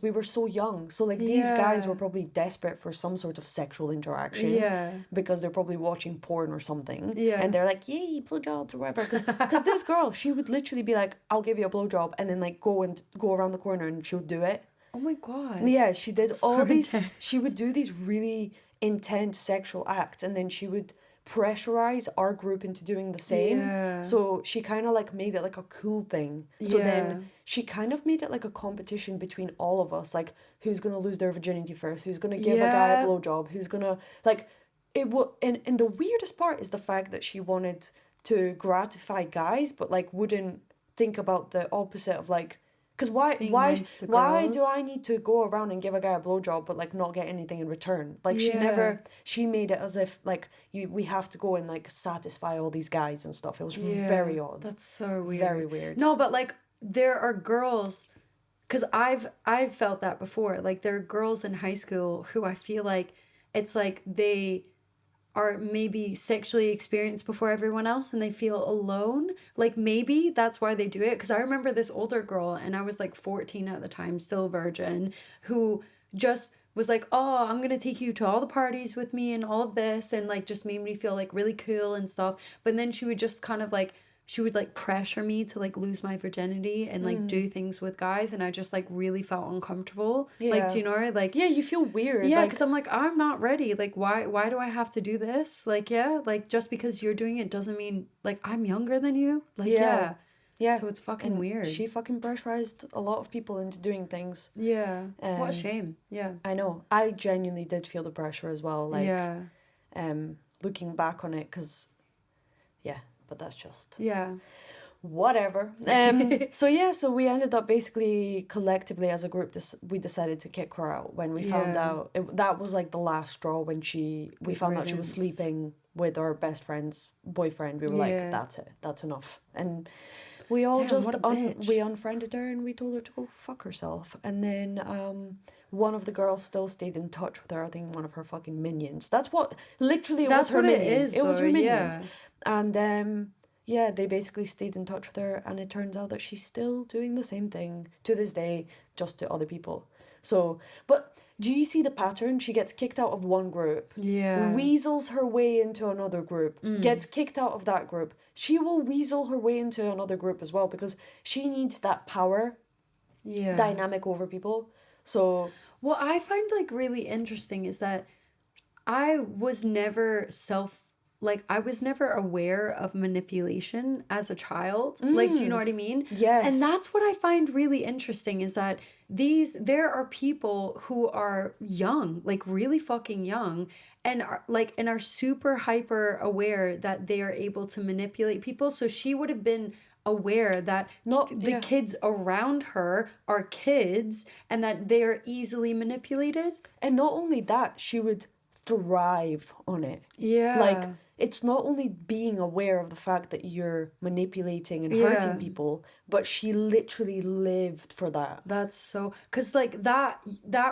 we were so young. So like these guys were probably desperate for some sort of sexual interaction because they're probably watching porn or something. And they're like, yay, blowjobs or whatever. Because this girl, she would literally be like, I'll give you a blowjob, and then like go around the corner and she'll do it. Oh my God. Yeah, she did That's all so these. intense. She would do these really intense sexual acts, and then she would pressurize our group into doing the same. Yeah. So she kind of like made it like a cool thing. So then she kind of made it like a competition between all of us, like who's gonna lose their virginity first, who's gonna give a guy a blowjob, who's gonna like it. And the weirdest part is the fact that she wanted to gratify guys, but like wouldn't think about the opposite of like. Because Being why nice to why do girls. I need to go around and give a guy a blowjob but like not get anything in return? Like she made it as if like we have to go and like satisfy all these guys and stuff. It was very odd. That's so weird. Very weird. No, but like there are girls, because I've felt that before. Like there are girls in high school who I feel like it's like they are maybe sexually experienced before everyone else and they feel alone. Like maybe that's why they do it. Because I remember this older girl, and I was like 14 at the time, still virgin, who just was like, oh, I'm gonna take you to all the parties with me and all of this, and like just made me feel like really cool and stuff. But then she would just kind of like, she would like pressure me to like lose my virginity and like do things with guys, and I just like really felt uncomfortable. Like, do you know, like Yeah, you feel weird. yeah, Like, because I'm like, I'm not ready. Like, why do I have to do this? Like, yeah, like just because you're doing it doesn't mean like I'm younger than you. Like, yeah. yeah. So it's fucking And weird. she fucking pressurized a lot of people into doing things. Yeah. What a shame. Yeah. I know. I genuinely did feel the pressure as well. Like, Yeah. looking back on it, because, yeah, but that's just Yeah. whatever. So we ended up basically collectively as a group. We decided to kick her out when we found out that was like the last straw when we found out she was riddance. sleeping with our best friend's boyfriend. We were like, that's it, that's enough, and we all Damn, just what a bitch. we unfriended her and we told her to go fuck herself. And then one of the girls still stayed in touch with her. I think one of her fucking minions. That's what literally it That's was her what it minion. is, It was her though, minions. yeah. And yeah, they basically stayed in touch with her, and it turns out that she's still doing the same thing to this day, just to other people. So, but do you see the pattern? She gets kicked out of one group, Yeah. weasels her way into another group, gets kicked out of that group. She will weasel her way into another group as well because she needs that power dynamic over people. So, what I find like really interesting is that I was never I was never aware of manipulation as a child. Like, do you know what I mean? yes. And that's what I find really interesting is that there are people who are young, like really fucking young, and are super hyper aware that they are able to manipulate people. So she would have been aware that the kids around her are kids and that they are easily manipulated. And not only that, she would thrive on it. Yeah. Like, it's not only being aware of the fact that you're manipulating and hurting people, but she literally lived for that. That's so, because like that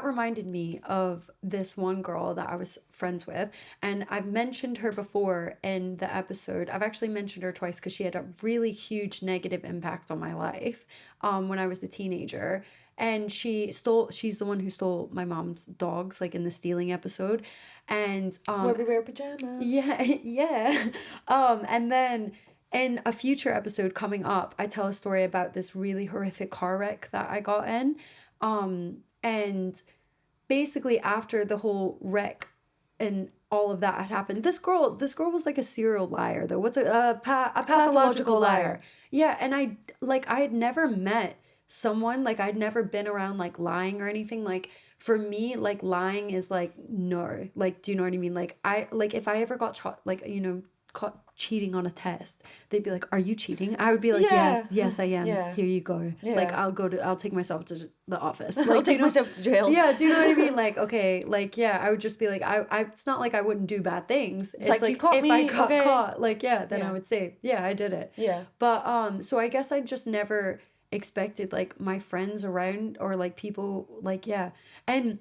reminded me of this one girl that I was friends with, and I've mentioned her before in the episode. I've actually mentioned her twice because she had a really huge negative impact on my life when I was a teenager. And she's the one who stole my mom's dogs, like in the stealing episode. And Where we wear pajamas. yeah. And then in a future episode coming up, I tell a story about this really horrific car wreck that I got in. And basically after the whole wreck and all of that had happened, this girl was like a serial liar, though. What's a pathological liar. Yeah, and I had never met someone, like I'd never been around like lying or anything. Like for me, like lying is like no, like, do you know what I mean? Like if I ever got caught cheating on a test, they'd be like, are you cheating? I would be like, yes I am. Here you go. Like I'll take myself to the office. Like, I'll take myself to jail. Yeah, do you know what I mean? Like, okay, like, yeah, I would just be like, I it's not like I wouldn't do bad things. It's like you caught if me, I got okay. caught, like, then I would say, yeah, I did it. Yeah. But so I guess I just never expected like my friends around or like people like, and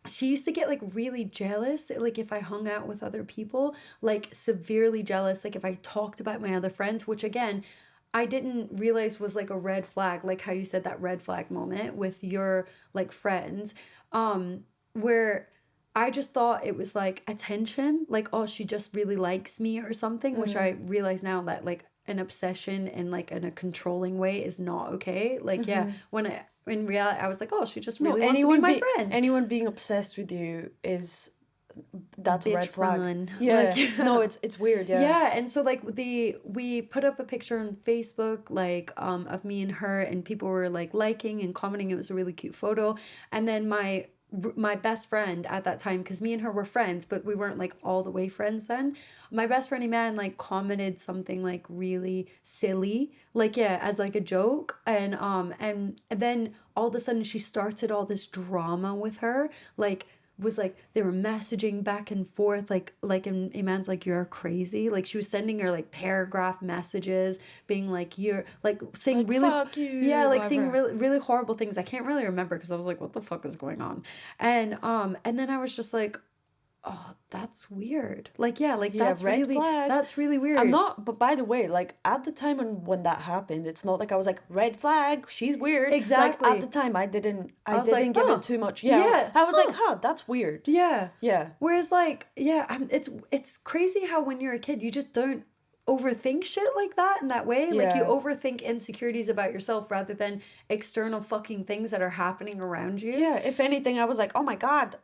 she used to get like really jealous, like if I hung out with other people, like severely jealous, like if I talked about my other friends, which again, I didn't realize was like a red flag, like how you said that red flag moment with your like friends, where I just thought it was like attention, like, oh, she just really likes me or something, which I realize now that like an obsession and like in a controlling way is not okay. Like, yeah, when I, in reality, I was like, oh, she just really wants to be my friend. Anyone being obsessed with you is, that's a red flag. Run. Yeah. Like, No, it's weird, yeah. Yeah, and so like we put up a picture on Facebook like of me and her, and people were like liking and commenting. It was a really cute photo. And then my best friend at that time, because me and her were friends, but we weren't like all the way friends then. My best friend Iman like commented something like really silly, like, yeah, as like a joke, and then all of a sudden she started all this drama with her, like was like they were messaging back and forth, like and Iman's like, you're crazy, like she was sending her like paragraph messages being like, you're like saying like, really fuck you, yeah, like whatever. Saying really really horrible things. I can't really remember because I was like, what the fuck is going on? And then I was just like, oh, that's weird. Like, yeah, like that's really flag. That's really weird. I'm not, but by the way, like at the time when that happened, it's not like I was like, red flag, she's weird. Exactly. Like at the time I didn't like, give it too much. Yeah. I was like, that's weird. Yeah. Yeah. Whereas like, yeah, it's crazy how when you're a kid you just don't overthink shit like that in that way. Like you overthink insecurities about yourself rather than external fucking things that are happening around you. Yeah. If anything, I was like, oh my God,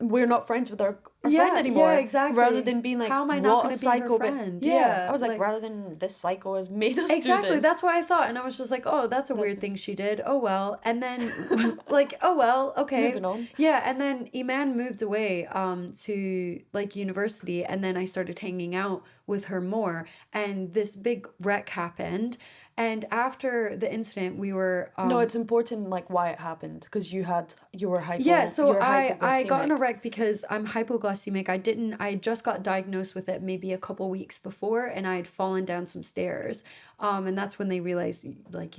we're not friends with our friend anymore. Yeah, exactly. Rather than being like, how am I not going to be her friend? Yeah. I was like, rather than this psycho has made us do this. Exactly. That's what I thought. And I was just like, oh, that's a weird thing she did. Oh, well. And then like, oh, well, okay. Moving on. Yeah. And then Iman moved away to like university. And then I started hanging out with her more. And this big wreck happened. And after the incident, we were... no, it's important, like, why it happened. Because you were hypo... Yeah, so I got in a wreck because I'm hypoglycemic. I just got diagnosed with it maybe a couple weeks before, and I had fallen down some stairs. And that's when they realized, like,